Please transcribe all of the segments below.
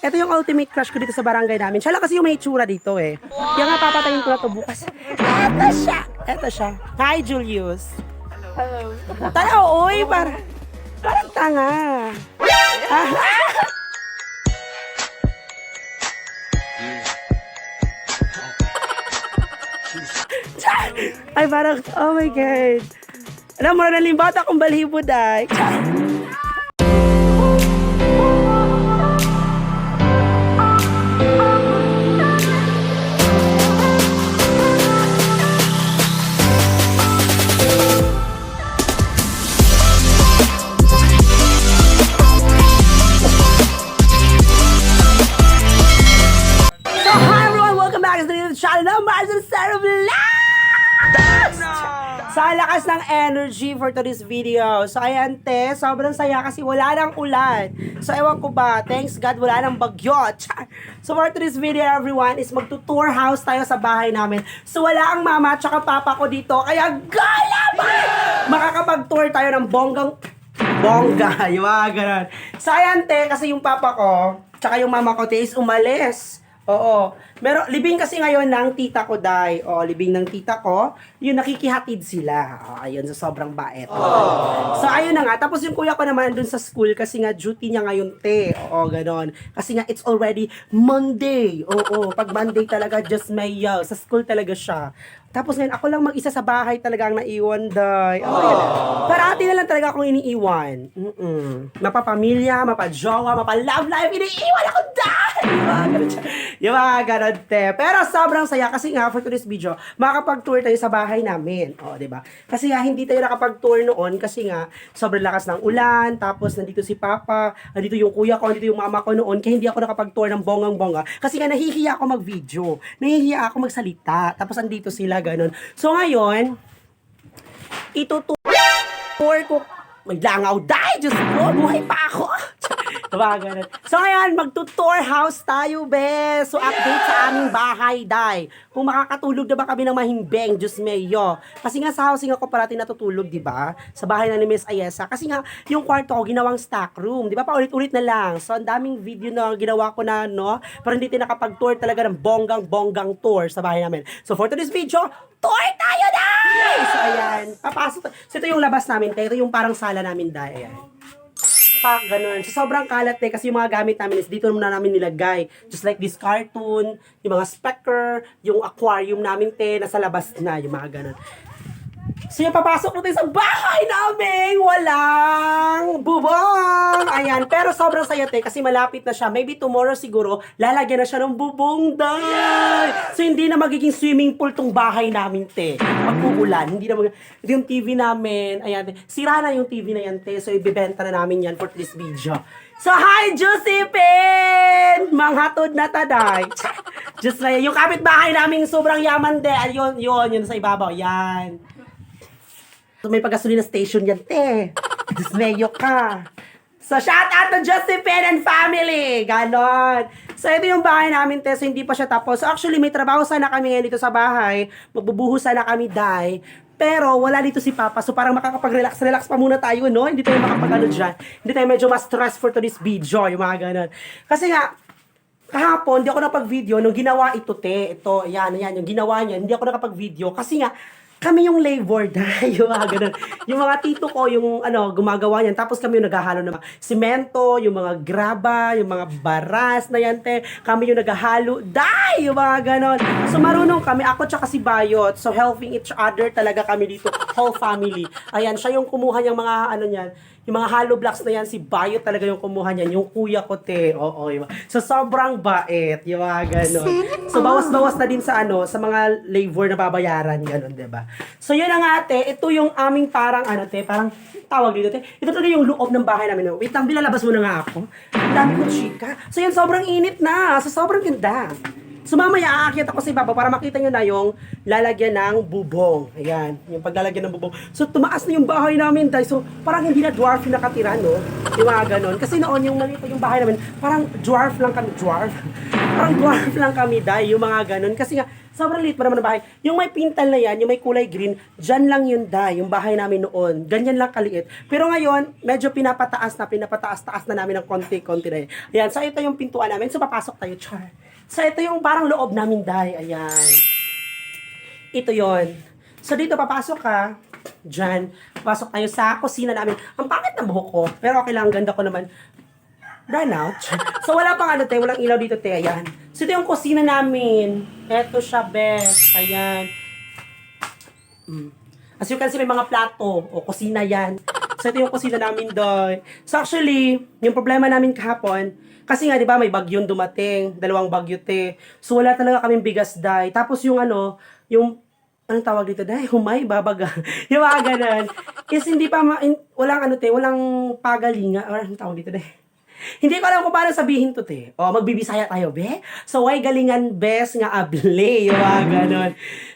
Ito yung ultimate crush ko dito sa barangay namin. Siya lang kasi yung may itsura dito eh. Kaya nga papatayin ko na to bukas. Eto siya! Eto siya. Hi, Julius. Hello. Tara, oy, parang tanga. Ah. Ay, parang, oh my God. Alam mo, nalimbot akong balhibod ay. So, hi everyone! Welcome back to the channel ng Marcel Sarah Vlogs! Sa lakas ng energy for today's video. So, ayan, te, sobrang saya kasi wala nang ulan. So, ewan ko ba, thanks God, wala nang bagyo. So, for today's video, everyone, is magtutour house tayo sa bahay namin. So, wala ang mama at saka papa ko dito. Kaya, gala ba? Makakapag-tour tayo ng bongga, yung mga ganun. So, ayan, te, kasi yung papa ko, tsaka yung mama ko, te, is umalis. Oo. Libing kasi ngayon ng tita ko, Day. O, libing ng tita ko, yung nakikihatid sila. O, ayun, sa sobrang bait. So, ayun na nga. Tapos yung kuya ko naman dun sa school kasi nga duty niya ngayon, te. Oo, ganon. Kasi nga, it's already Monday. Oo, pag Monday talaga, just may sa school talaga siya. Tapos ngayon, ako lang mag-isa sa bahay talaga ang naiwan, Day. Oh, yun. Parati na lang talaga akong iniiwan. Mapapamilya, mapajowa, mapa-love life, iniiwan ako, Day! Yung mga ganun, te. Pero sobrang saya kasi nga, for today's video, makakapag-tour tayo sa bahay namin. O, diba? Kasi nga, hindi tayo nakapag-tour noon kasi nga, sobrang lakas ng ulan, tapos nandito si Papa, nandito yung kuya ko, nandito yung mama ko noon, kaya hindi ako nakapag-tour ng bongang-bonga. Kasi nga, nahihiya ako mag-video. Nahihiya ako magsalita. Tapos andito sila, ganun. So, ngayon, itutour ko, may langaw, Day! Diyos ko, buhay pa ako! Diba, ganun. So, ngayon, magtutour house tayo, be. So, update sa aming bahay, Day. Kung makakatulog na ba kami ng mahimbing, Diyos mayo. Kasi nga sa housing ako parati natutulog, di ba? Sa bahay na ni Miss Ayesa. Kasi nga, yung kwarto ko, ginawang stock room. Di ba? Paulit-ulit na lang. So, ang daming video na ginawa ko na, no? Pero hindi tayo nakapag-tour talaga ng bonggang tour sa bahay namin. So, for today's video, tour tayo, Day! So, ayan. Papasok. So, ito yung labas namin, Day. Ito yung parang sala namin, Day. Ayan. Ganun. So, sobrang kalat kasi yung mga gamit namin is dito na namin nilagay. Just like this cartoon, yung mga specker, yung aquarium namin, nasa labas na, yung mga ganun. So, yung papasok natin sa bahay namin, walang bubong! Ayan, pero sobrang saya, kasi malapit na siya. Maybe tomorrow siguro, lalagyan na siya ng bubong, Day! So, hindi na magiging swimming pool tong bahay namin, Pag-uulan, hindi na yung TV namin, ayan, sira na yung TV na yan, So, ibibenta na namin yan for this video. So, hi, Josephine! Manghatod na taday. Just like, yung kapitbahay namin sobrang yaman, Ayun, yun sa ibabaw, yan. So, may pag-gasolina station yan, Dismayo ka. So, shout out to Josephine and family. Ganon. So, ito yung bahay namin, So, hindi pa siya tapos. So, actually, may trabaho sana kami ngayon dito sa bahay. Magbubuhos sana kami, Day. Pero, wala dito si Papa. So, parang makakapag-relax pa muna tayo, no? Hindi tayo makapag-ano dyan. Hindi tayo medyo mas stress for to this video. Yung mga ganon. Kasi nga, kahapon, hindi ako nakapag-video nung ginawa ito, Ito, yan, yung ginawa niya. Hindi ako nakapag-video. Kasi nga, kami yung labor, yung mga ganun. Yung mga tito ko, yung gumagawa niyan. Tapos kami yung naghahalo ng mga semento, yung mga graba, yung mga baras na yan, Kami yung naghahalo, yung mga ganun. So, marunong kami. Ako tsaka si Bayot. So, helping each other talaga kami dito. Whole family. Ayan, siya yung kumuha niyang mga, yung mga hollow blocks na yan, si Bayot talaga yung kumuha niyan. Yung kuya ko, Oo, yung so, sobrang bait. Yung mga ganun. So, bawas-bawas na din sa sa mga labor na babayaran. Ganun, diba? So, yun na nga, Ito yung aming parang, parang tawag dito, Ito talaga yung loob ng bahay namin. Wait lang, bilalabas mo na nga ako. Ang dami kong chika. So, yun, sobrang init na. So, sobrang ganda. So, mamaya aakyat ako sa ibaba para makita nyo na yung lalagyan ng bubong. Ayan, yung paglalagyan ng bubong. So, tumaas na yung bahay namin, Day. So, parang hindi na dwarf yung nakatira, no? Yung mga ganon. Kasi noon, yung maliit yung bahay namin, parang dwarf lang kami, Parang dwarf lang kami, Day. Yung mga ganon. Kasi nga, Sobrang liit pa naman ng bahay. Yung may pintal na yan, yung may kulay green, dyan lang yun, Day, yung bahay namin noon. Ganyan lang kaliit. Pero ngayon, medyo pinapataas-taas na namin ng konti-konti na yun. Ayan, so ito yung pintuan namin. So, papasok tayo, char. So, ito yung parang loob namin, Day. Ayan. Ito yon. So, dito papasok ka. Diyan. Papasok tayo sa kusina namin. Ang pangit ng buhok ko. Pero okay lang, ganda ko naman. Run out. So, wala pang ano, te. Walang ilaw dito, te. Ayan. So, ito yung kusina namin. Ito siya, best. Ayan. As you can see, may mga plato. O, kusina yan. So, ito yung kusina namin doon. So, actually, yung problema namin kahapon, kasi nga, di ba, may bagyong dumating. 2 bagyo, te. So, wala talaga kaming bigas, Day. Tapos yung ano, yung anong tawag dito, Day? Humay, babaga. Yung mga ganun. Is hindi pa, walang ano, te, walang pagalinga. Or anong tawag dito, Day? Hindi ko alam kung paano sabihin to, te. O, magbibisaya tayo, be. So, way galingan, bes nga able. Yung mga ganun.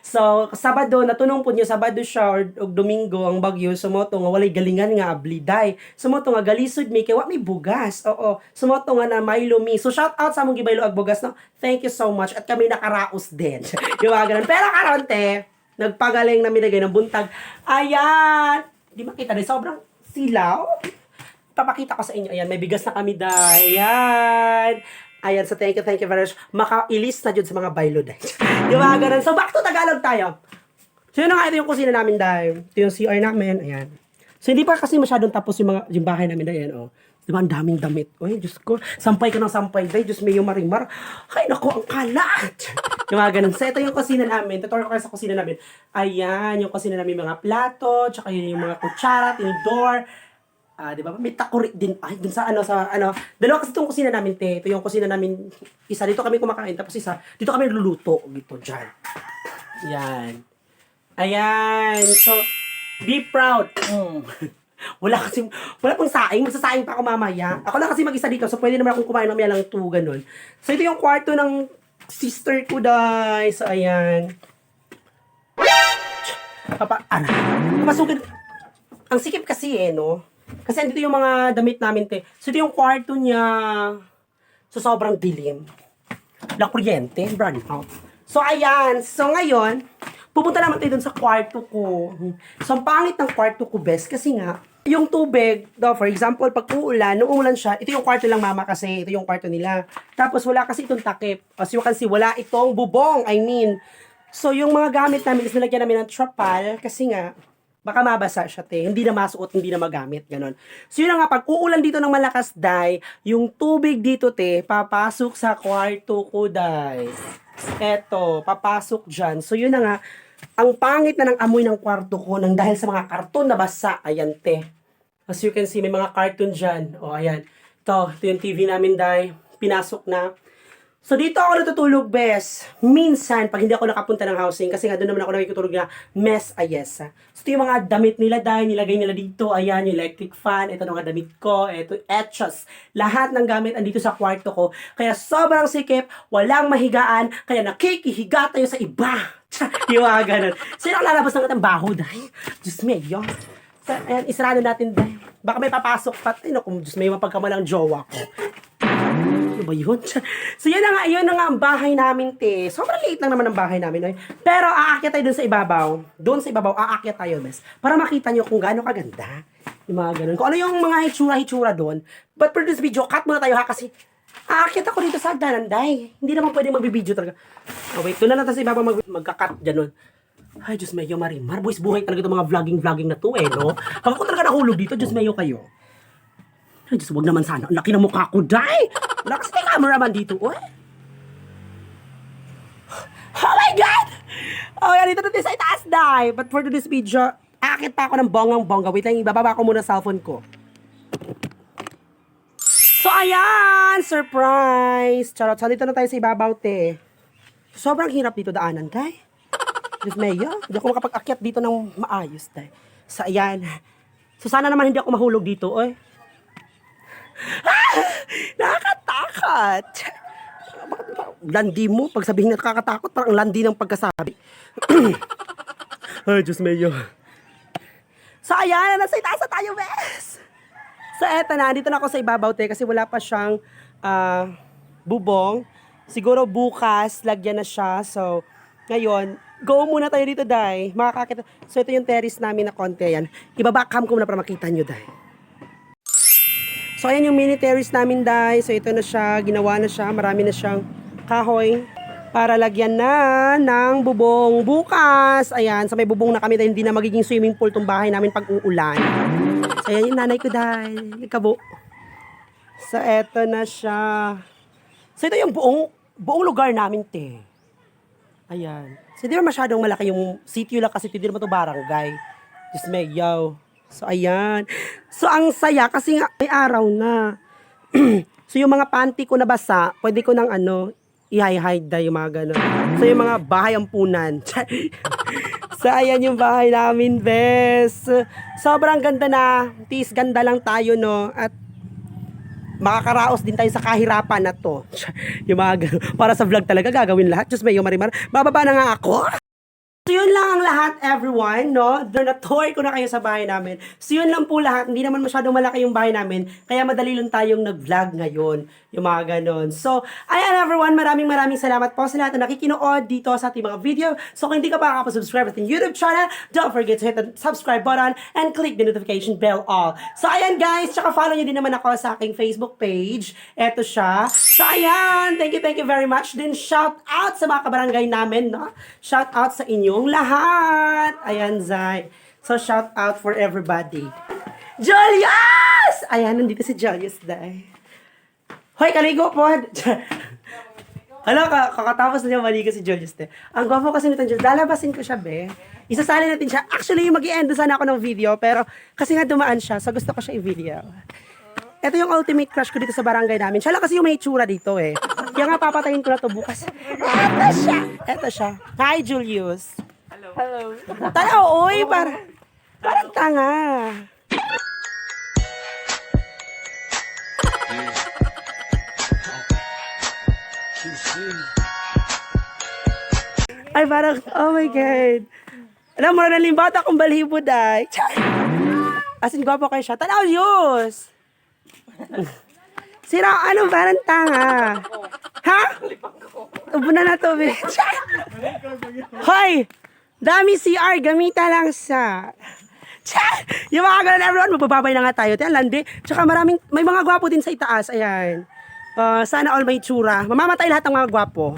So, Sabado, natunong po niyo, Sabado siya, o Domingo, ang bagyo, sumoto nga, walay galingan nga able, Day. Sumoto nga, galisod mi, kaya may bugas. Oo, sumoto nga na Milo mi. So, shout out sa mong gibaylo ag bugas, no? Thank you so much. At kami nakaraos din. Yung mga ganun. Pero karon, te, nagpagaling na minagay ng buntag. Ayan! Di makita rin, sobrang silaw. Papakita ko sa inyo. Ayan, may bigas na kami, Day. Ayan. Ayan, so thank you very much. Makailis na dyan sa mga baylo, Day. Yung mga ganun. So, back to Tagalog tayo. So, yun na nga, ito yung kusina namin, Day. Ito yung CR namin. Ayan. So, hindi pa kasi masyadong tapos yung bahay namin, Day. Ayan, oh. Diba, ang daming damit. Uy, Diyos ko. Sampay ka ng sampay, Day. Diyos may yung marimar. Ay, naku, ang kalat. Yung mga ganun. So, ito yung kusina namin. Tutorial ko kayo sa kusina namin. Ayan, yung kusina namin, mga plato, tsaka yun yung mga kutsara, tinidor. Di ba? May takuri din. Ay, dun sa ano. Dalawa kasi itong kusina namin, te. Ito yung kusina namin. Isa, dito kami kumakain. Tapos isa, dito kami luluto. Dito, dyan. Yan. Ayan. So, be proud. Wala pang saing. Magsasaing pa ako mamaya. Ako lang kasi mag-isa dito. So, pwede naman akong kumain mamaya lang ito. Ganun. So, ito yung kwarto ng sister ko, guys. So, ayan. Papasukin. Ang sikip kasi no? Kasi andito yung mga damit namin, te. So, ito yung kwarto niya. So, sobrang dilim. Walang kuryente. Brand out. So, ayan. So, ngayon, pupunta naman tayo dun sa kwarto ko. So, ang pangit ng kwarto ko, best. Kasi nga, yung tubig, for example, pag uulan, nung umulan siya, ito yung kwarto lang, mama, kasi ito yung kwarto nila. Tapos, wala kasi itong takip. As you can see, wala itong bubong. I mean, so, yung mga gamit namin, is nilagyan namin ng trapal. Kasi nga, baka mabasa siya, te. Hindi na masuot, hindi na magamit. Ganon. So, yun na nga, pag uulan dito ng malakas, Day, yung tubig dito, te, papasok sa kwarto ko, Day. Eto, papasok dyan. So, yun na nga, ang pangit na ng amoy ng kwarto ko nang dahil sa mga karton na basa. Ayan, te. As you can see, may mga cartoon dyan. O, ayan. Ito yung TV namin, Day. Pinasok na. So, dito ako natutulog, bes. Minsan, pag hindi ako nakapunta ng housing, kasi nga doon naman ako nakikitulog na mess ayesa. So, ito yung mga damit nila, Day. Nilagay nila dito. Ayan, yung electric fan. Ito mga damit ko. Ito, etchos. Lahat ng gamit andito sa kwarto ko. Kaya sobrang sikip. Walang mahigaan. Kaya nakikihiga tayo sa iba. Yung mga ganun. So, yung lalabas ng katang baho, Day. Diyos me, yun. So, ayan, isarado natin, Day. Baka may papasok pa. Ay, naku, Diyos me, mapagkamalang jowa ko. Ano ba yun? So, yun na nga ang bahay namin, te. Sobrang liit lang naman ang bahay namin, eh. Pero, aakyat tayo dun sa ibabaw. Doon sa ibabaw, aakyat tayo, bes. Para makita nyo kung gaano kaganda. Yung mga ganun. Kung ano yung mga hitsura doon. But for this video, cut muna tayo, ha, kasi aakyat ako dito sa hagdanan, Day. Hindi naman pwede magbibideo talaga. Oh, wait, doon na natin sa ibabaw magka-cut dyan, nun. Ay, Diyos mayo, Marimar. Boys, buhay talaga itong mga vlogging na to, eh, no? Pag ako talaga nahulog dito, Diyos mayo kayo. Ay, Diyos, wag naman sana. Ang laki ng mukha ko, Day! Wala kasi may cameraman dito, oh. Oh my God! Oh, yan, dito natin sa itaas, Day. But for this video, aakit pa ako ng bonggang-bongga. Wait lang, ibababa ko muna cellphone ko. So, ayan! Surprise! Charot, so dito na tayo sa ibabaw, te. Sobrang hirap dito daanan, Day. Diyos mayo, hindi ako makapag-akyat dito ng maayos, Day. So, ayan. So, sana naman hindi ako mahulog dito, oy. Nakakatakot. Landi mo, pag sabihin na nakakatakot, parang landi ng pagkasabi. Ay, Diyos mayo. So, ayan, nasa itaas na tayo, bes. So, eto na, dito na ako sa ibabaw, te, kasi wala pa siyang bubong. Siguro bukas, lagyan na siya. So, Ngayon, go muna tayo dito, Day. Makakakita. So, ito yung terrace namin na konti yan. Ibabackham ko muna para makita nyo, Day. So, ayan yung mini terrace namin, Day. So, ito na siya. Ginawa na siya. Marami na siyang kahoy para lagyan na ng bubong bukas. Ayan, sa may bubong na kami dahil hindi na magiging swimming pool tong bahay namin pag uulan. So, ayan yung nanay ko, Day. Ikabo. So, eto na siya. So, ito yung buong lugar namin, te. Ayan. So, di ba masyadong malaki yung sitio lang kasi hindi naman ito barangay. Just may yo. So, ayan. So, ang saya kasi nga may araw na. So, yung mga panty ko na basa, pwede ko nang i-hide na yung mga ganun. So, yung mga bahay ampunan. So, ayan yung bahay namin, bes. Sobrang ganda na. Tis, ganda lang tayo, no? At makakaraos din tayo sa kahirapan na to. Yung mga para sa vlog talaga gagawin lahat. Diyos may yung marimar. Bababa na nga ako. So yun lang ang lahat, everyone, no? Na-tour ko na kayo sa bahay namin. So yun lang po lahat. Hindi naman masyadong malaki yung bahay namin. Kaya madali lang tayong nag-vlog ngayon. Yung mga ganon. So, ayan everyone, maraming salamat po sa lahat na nakikinood dito sa ating mga video. So kung hindi ka pa nakapasubscribe sa ating YouTube channel, don't forget to hit the subscribe button and click the notification bell all. So ayan guys, tsaka follow nyo din naman ako sa aking Facebook page. Eto siya. So ayan, thank you very much. Then shout out sa mga kabarangay namin, no? Shout out sa inyong lahat. Ayan, Zay. So shout out for everybody. Julius! Ayan, nandito si Julius, Day. Hoy, kaligo po. Hala, kakatapos na niya maligo si Julius, te. Ang gwapo kasi nito, Julius. Lalabasin ko siya, be. Isasali natin siya. Actually, mag-i-end sana ako ng video, pero kasi nga dumaan siya, so gusto ko siya i-video. Ito yung ultimate crush ko dito sa barangay namin. Siya lang kasi yung may itsura dito, eh. Kaya nga papatayin ko na to bukas. Ito siya. Ito siya. Hi, Julius. Hello. Tayo, oy, parang tanga. Ay, parang, oh my God. Alam mo, nalimbat akong balhibo, Day. As in, gwapo kayo siya. Tanaw, Diyos! Sira, ano, parang tanga. Ha? Ubo na to, bitch. Hoy! Dami CR, gamita lang sa... Yung mga ganun, everyone, mabababay na nga tayo. Tiyan, landi. Tsaka may mga gwapo din sa itaas. Ayan. Sana all may tsura. Mamamatay lahat ng mga gwapo.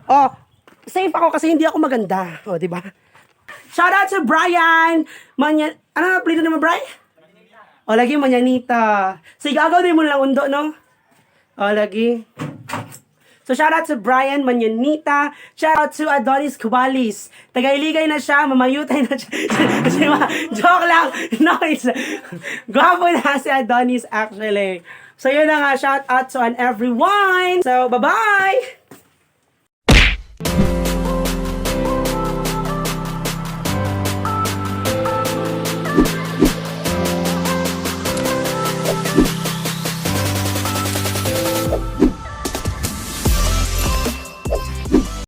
Oh, safe ako kasi hindi ako maganda. O, di ba? Shout out to Brian! Ano na, plito naman, Brian? O, lagi, Manyanita. Sige, agaw din mo lang undo, no? O, lagi. So, shout out to Brian Manyanita. Shout out to Adonis Kubalis. Tagailigay na siya, mamayutay na siya. Joke lang. Noise. Gwapo na si Adonis, actually. So, yun na nga. Shout out to everyone. So, bye-bye!